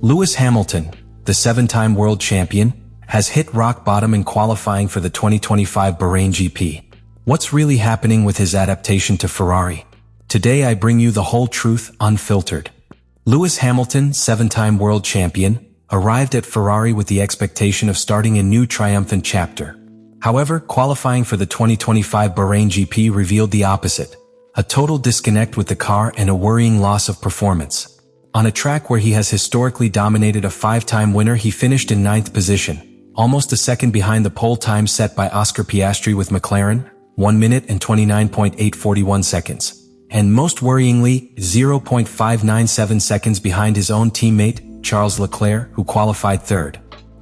Lewis Hamilton, the 7-time world champion, has hit rock bottom in qualifying for the 2025 Bahrain GP. What's really happening with his adaptation to Ferrari? Today I bring you the whole truth unfiltered. Lewis Hamilton, 7-time world champion, arrived at Ferrari with the expectation of starting a new triumphant chapter. However, qualifying for the 2025 Bahrain GP revealed the opposite: a total disconnect with the car and a worrying loss of performance. On a track where he has historically dominated a 5-time winner, he finished in 9th position, almost a second behind the pole time set by Oscar Piastri with McLaren, 1 minute and 29.841 seconds. And most worryingly, 0.597 seconds behind his own teammate, Charles Leclerc, who qualified 3rd.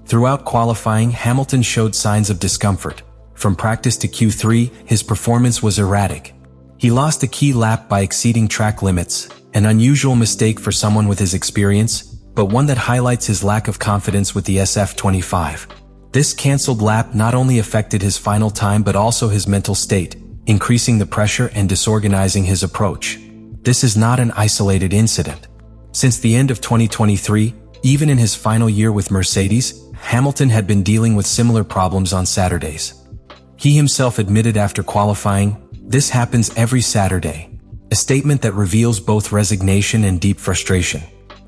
Throughout qualifying, Hamilton showed signs of discomfort. From practice to Q3, his performance was erratic. He lost a key lap by exceeding track limits, an unusual mistake for someone with his experience, but one that highlights his lack of confidence with the SF-25. This cancelled lap not only affected his final time but also his mental state, increasing the pressure and disorganizing his approach. This is not an isolated incident. Since the end of 2023, even in his final year with Mercedes, Hamilton had been dealing with similar problems on Saturdays. He himself admitted after qualifying, "This happens every Saturday," a statement that reveals both resignation and deep frustration.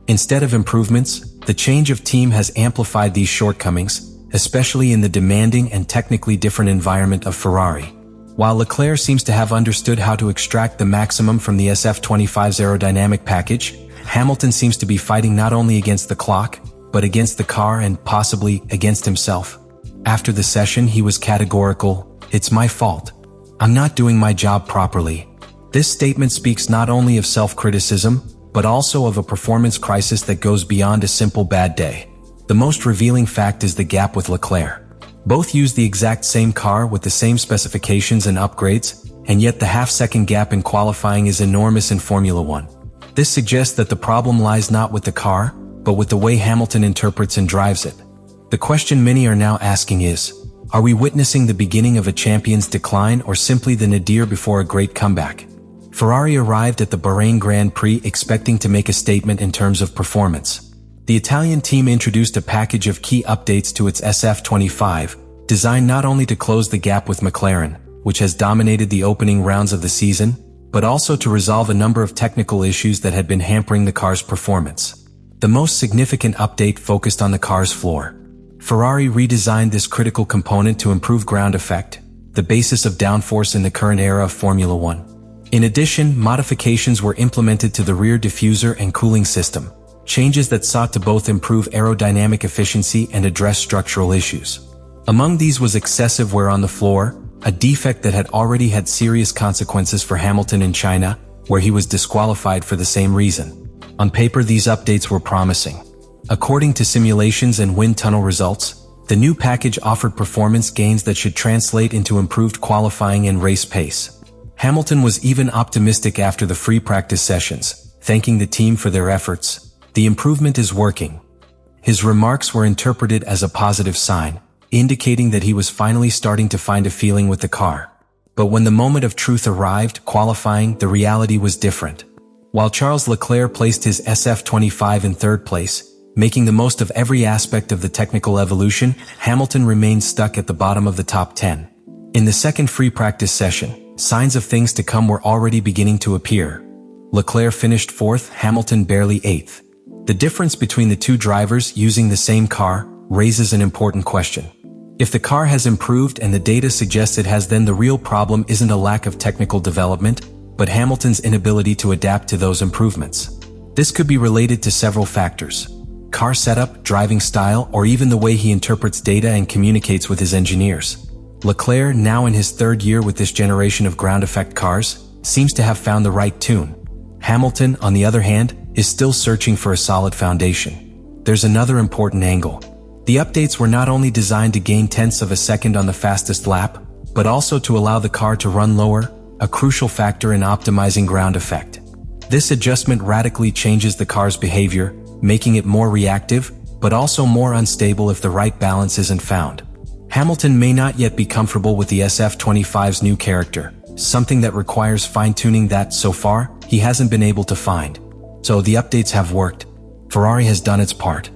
Instead of improvements, the change of team has amplified these shortcomings, especially in the demanding and technically different environment of Ferrari. While Leclerc seems to have understood how to extract the maximum from the SF-25's aerodynamic package, Hamilton seems to be fighting not only against the clock, but against the car and possibly against himself. After the session, he was categorical: "It's my fault. I'm not doing my job properly." This statement speaks not only of self-criticism, but also of a performance crisis that goes beyond a simple bad day. The most revealing fact is the gap with Leclerc. Both use the exact same car with the same specifications and upgrades, and yet the half-second gap in qualifying is enormous in Formula One. This suggests that the problem lies not with the car, but with the way Hamilton interprets and drives it. The question many are now asking is, are we witnessing the beginning of a champion's decline or simply the nadir before a great comeback? Ferrari arrived at the Bahrain Grand Prix expecting to make a statement in terms of performance. The Italian team introduced a package of key updates to its SF-25, designed not only to close the gap with McLaren, which has dominated the opening rounds of the season, but also to resolve a number of technical issues that had been hampering the car's performance. The most significant update focused on the car's floor. Ferrari redesigned this critical component to improve ground effect, the basis of downforce in the current era of Formula One. In addition, modifications were implemented to the rear diffuser and cooling system, changes that sought to both improve aerodynamic efficiency and address structural issues. Among these was excessive wear on the floor, a defect that had already had serious consequences for Hamilton in China, where he was disqualified for the same reason. On paper, these updates were promising. According to simulations and wind tunnel results, the new package offered performance gains that should translate into improved qualifying and race pace. Hamilton was even optimistic after the free practice sessions, thanking the team for their efforts. "The improvement is working." His remarks were interpreted as a positive sign, indicating that he was finally starting to find a feeling with the car. But when the moment of truth arrived, qualifying, the reality was different. While Charles Leclerc placed his SF-25 in 3rd place, making the most of every aspect of the technical evolution, Hamilton remained stuck at the bottom of the top 10. In the second free practice session, signs of things to come were already beginning to appear. Leclerc finished 4th, Hamilton barely 8th. The difference between the two drivers using the same car raises an important question. If the car has improved and the data suggests it has, then the real problem isn't a lack of technical development, but Hamilton's inability to adapt to those improvements. This could be related to several factors: car setup, driving style, or even the way he interprets data and communicates with his engineers. Leclerc, now in his 3rd year with this generation of ground effect cars, seems to have found the right tune. Hamilton, on the other hand, is still searching for a solid foundation. There's another important angle. The updates were not only designed to gain tenths of a second on the fastest lap, but also to allow the car to run lower, a crucial factor in optimizing ground effect. This adjustment radically changes the car's behavior, making it more reactive, but also more unstable if the right balance isn't found. Hamilton may not yet be comfortable with the SF-25's new character, something that requires fine-tuning that, so far, he hasn't been able to find. So the updates have worked. Ferrari has done its part.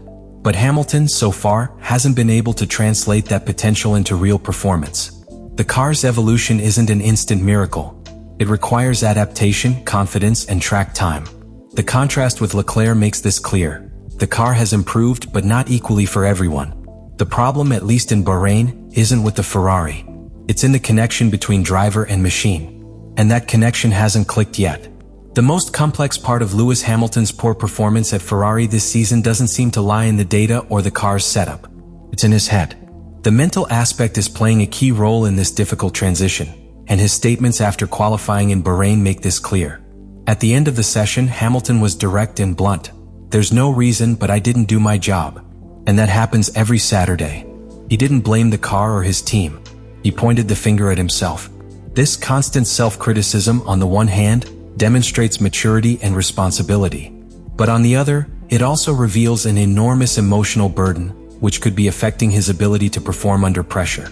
But Hamilton, so far, hasn't been able to translate that potential into real performance. The car's evolution isn't an instant miracle. It requires adaptation, confidence, and track time. The contrast with Leclerc makes this clear. The car has improved, but not equally for everyone. The problem, at least in Bahrain, isn't with the Ferrari. It's in the connection between driver and machine. And that connection hasn't clicked yet. The most complex part of Lewis Hamilton's poor performance at Ferrari this season doesn't seem to lie in the data or the car's setup. It's in his head. The mental aspect is playing a key role in this difficult transition, and his statements after qualifying in Bahrain make this clear. At the end of the session, Hamilton was direct and blunt. "There's no reason, but I didn't do my job." And that happens every Saturday. He didn't blame the car or his team. He pointed the finger at himself. This constant self-criticism, on the one hand, demonstrates maturity and responsibility. But on the other, it also reveals an enormous emotional burden, which could be affecting his ability to perform under pressure.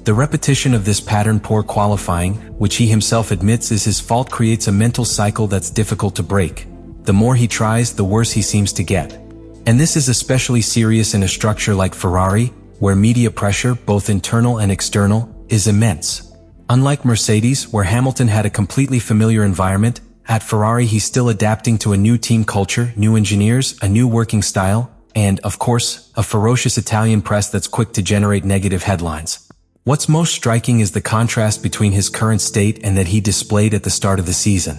The repetition of this pattern, poor qualifying, which he himself admits is his fault, creates a mental cycle that's difficult to break. The more he tries, the worse he seems to get. And this is especially serious in a structure like Ferrari, where media pressure, both internal and external, is immense. Unlike Mercedes, where Hamilton had a completely familiar environment, at Ferrari he's still adapting to a new team culture, new engineers, a new working style, and, of course, a ferocious Italian press that's quick to generate negative headlines. What's most striking is the contrast between his current state and that he displayed at the start of the season.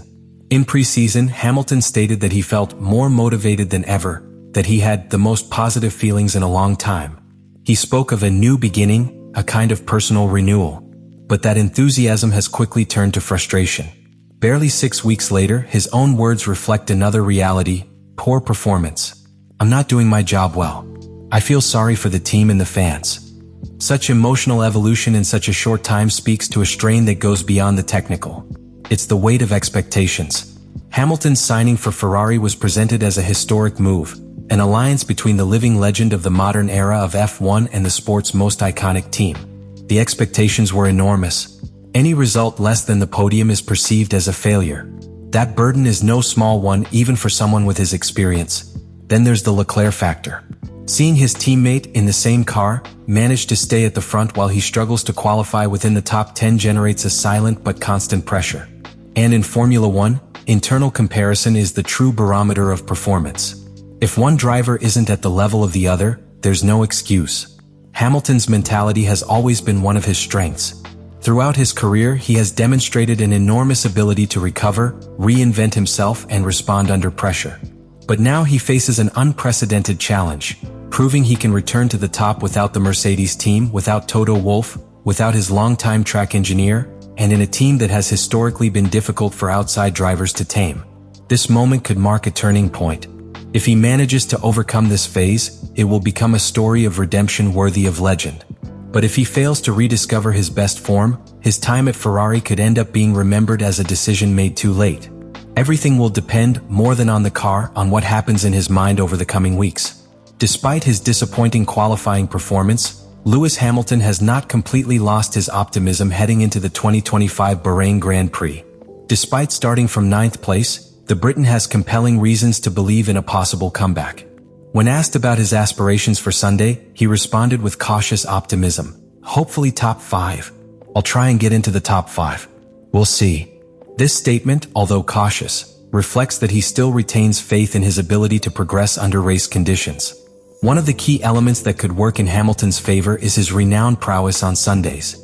In pre-season, Hamilton stated that he felt more motivated than ever, that he had the most positive feelings in a long time. He spoke of a new beginning, a kind of personal renewal. But that enthusiasm has quickly turned to frustration. Barely 6 weeks later, his own words reflect another reality: poor performance. "I'm not doing my job well. I feel sorry for the team and the fans." Such emotional evolution in such a short time speaks to a strain that goes beyond the technical. It's the weight of expectations. Hamilton's signing for Ferrari was presented as a historic move, an alliance between the living legend of the modern era of F1 and the sport's most iconic team. The expectations were enormous. Any result less than the podium is perceived as a failure. That burden is no small one, even for someone with his experience. Then there's the Leclerc factor. Seeing his teammate in the same car manage to stay at the front while he struggles to qualify within the top 10 generates a silent but constant pressure. And in Formula One, internal comparison is the true barometer of performance. If one driver isn't at the level of the other, there's no excuse. Hamilton's mentality has always been one of his strengths. Throughout his career, he has demonstrated an enormous ability to recover, reinvent himself, and respond under pressure. But now he faces an unprecedented challenge, proving he can return to the top without the Mercedes team, without Toto Wolff, without his longtime track engineer, and in a team that has historically been difficult for outside drivers to tame. This moment could mark a turning point. If he manages to overcome this phase, it will become a story of redemption worthy of legend. But if he fails to rediscover his best form, his time at Ferrari could end up being remembered as a decision made too late. Everything will depend, more than on the car, on what happens in his mind over the coming weeks. Despite his disappointing qualifying performance, Lewis Hamilton has not completely lost his optimism heading into the 2025 Bahrain Grand Prix. Despite starting from 9th place, the Briton has compelling reasons to believe in a possible comeback. When asked about his aspirations for Sunday, he responded with cautious optimism. "Hopefully top 5. I'll try and get into the top 5. We'll see." This statement, although cautious, reflects that he still retains faith in his ability to progress under race conditions. One of the key elements that could work in Hamilton's favor is his renowned prowess on Sundays.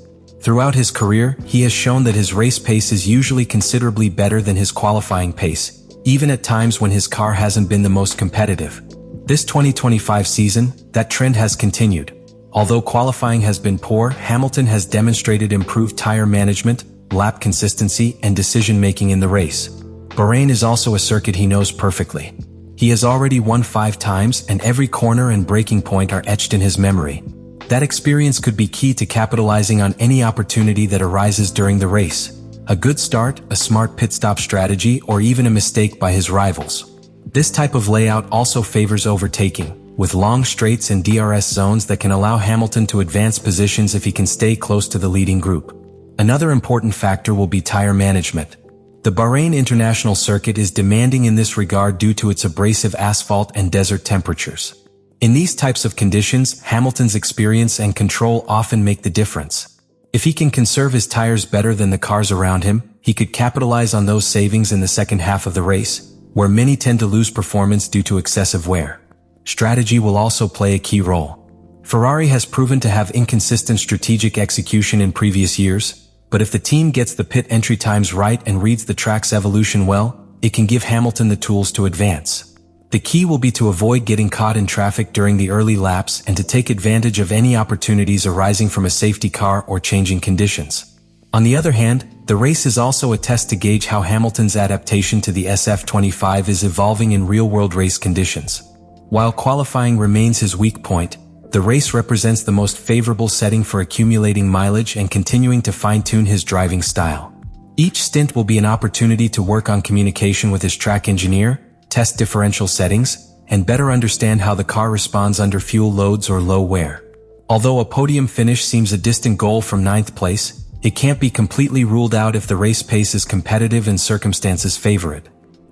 Throughout his career, he has shown that his race pace is usually considerably better than his qualifying pace, even at times when his car hasn't been the most competitive. This 2025 season, that trend has continued. Although qualifying has been poor, Hamilton has demonstrated improved tire management, lap consistency, and decision-making in the race. Bahrain is also a circuit he knows perfectly. He has already won 5 times, and every corner and braking point are etched in his memory. That experience could be key to capitalizing on any opportunity that arises during the race. A good start, a smart pit stop strategy, or even a mistake by his rivals. This type of layout also favors overtaking, with long straights and DRS zones that can allow Hamilton to advance positions if he can stay close to the leading group. Another important factor will be tire management. The Bahrain International Circuit is demanding in this regard due to its abrasive asphalt and desert temperatures. In these types of conditions, Hamilton's experience and control often make the difference. If he can conserve his tires better than the cars around him, he could capitalize on those savings in the second half of the race, where many tend to lose performance due to excessive wear. Strategy will also play a key role. Ferrari has proven to have inconsistent strategic execution in previous years, but if the team gets the pit entry times right and reads the track's evolution well, it can give Hamilton the tools to advance. The key will be to avoid getting caught in traffic during the early laps and to take advantage of any opportunities arising from a safety car or changing conditions. On the other hand, the race is also a test to gauge how Hamilton's adaptation to the SF-25 is evolving in real-world race conditions. While qualifying remains his weak point, the race represents the most favorable setting for accumulating mileage and continuing to fine-tune his driving style. Each stint will be an opportunity to work on communication with his track engineer, test differential settings, and better understand how the car responds under fuel loads or low wear. Although a podium finish seems a distant goal from 9th place, it can't be completely ruled out if the race pace is competitive and circumstances favor it.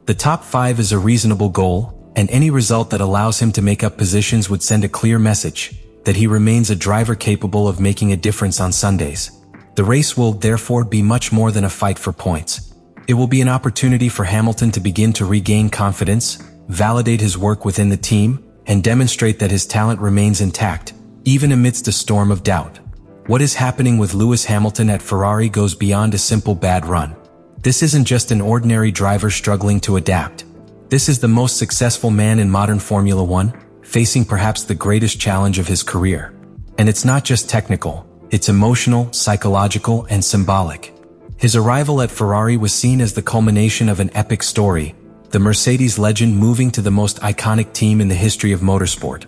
The top 5 is a reasonable goal, and any result that allows him to make up positions would send a clear message that he remains a driver capable of making a difference on Sundays. The race will therefore be much more than a fight for points. It will be an opportunity for Hamilton to begin to regain confidence, validate his work within the team, and demonstrate that his talent remains intact, even amidst a storm of doubt. What is happening with Lewis Hamilton at Ferrari goes beyond a simple bad run. This isn't just an ordinary driver struggling to adapt. This is the most successful man in modern Formula One, facing perhaps the greatest challenge of his career. And it's not just technical, it's emotional, psychological, and symbolic. His arrival at Ferrari was seen as the culmination of an epic story, the Mercedes legend moving to the most iconic team in the history of motorsport.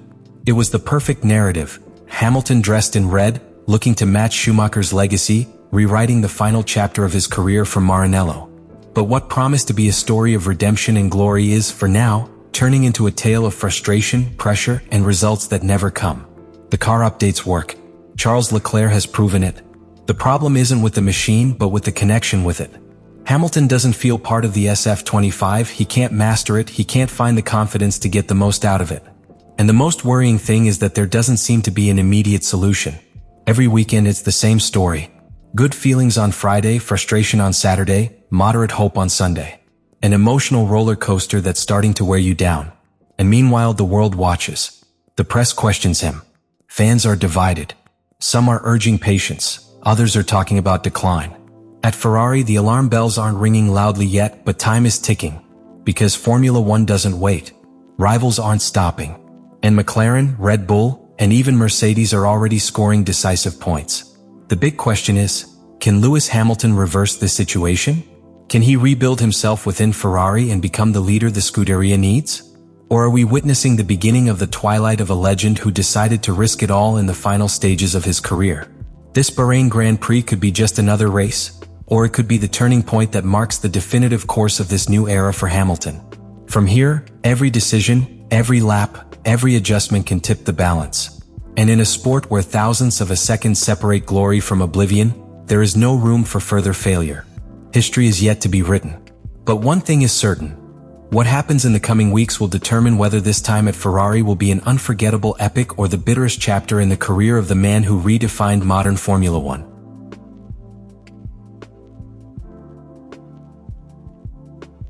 It was the perfect narrative, Hamilton dressed in red, looking to match Schumacher's legacy, rewriting the final chapter of his career from Maranello. But what promised to be a story of redemption and glory is, for now, turning into a tale of frustration, pressure, and results that never come. The car updates work. Charles Leclerc has proven it. The problem isn't with the machine, but with the connection with it. Hamilton doesn't feel part of the SF-25, he can't master it, he can't find the confidence to get the most out of it. And the most worrying thing is that there doesn't seem to be an immediate solution. Every weekend it's the same story. Good feelings on Friday, frustration on Saturday, moderate hope on Sunday. An emotional roller coaster that's starting to wear you down. And meanwhile the world watches. The press questions him. Fans are divided. Some are urging patience, others are talking about decline. At Ferrari the alarm bells aren't ringing loudly yet, but time is ticking. Because Formula One doesn't wait. Rivals aren't stopping. And McLaren, Red Bull, and even Mercedes are already scoring decisive points. The big question is, can Lewis Hamilton reverse this situation? Can he rebuild himself within Ferrari and become the leader the Scuderia needs? Or are we witnessing the beginning of the twilight of a legend who decided to risk it all in the final stages of his career? This Bahrain Grand Prix could be just another race, or it could be the turning point that marks the definitive course of this new era for Hamilton. From here, every decision, every lap, every adjustment can tip the balance. And in a sport where thousands of a second separate glory from oblivion, there is no room for further failure. History is yet to be written. But one thing is certain. What happens in the coming weeks will determine whether this time at Ferrari will be an unforgettable epic or the bitterest chapter in the career of the man who redefined modern Formula One.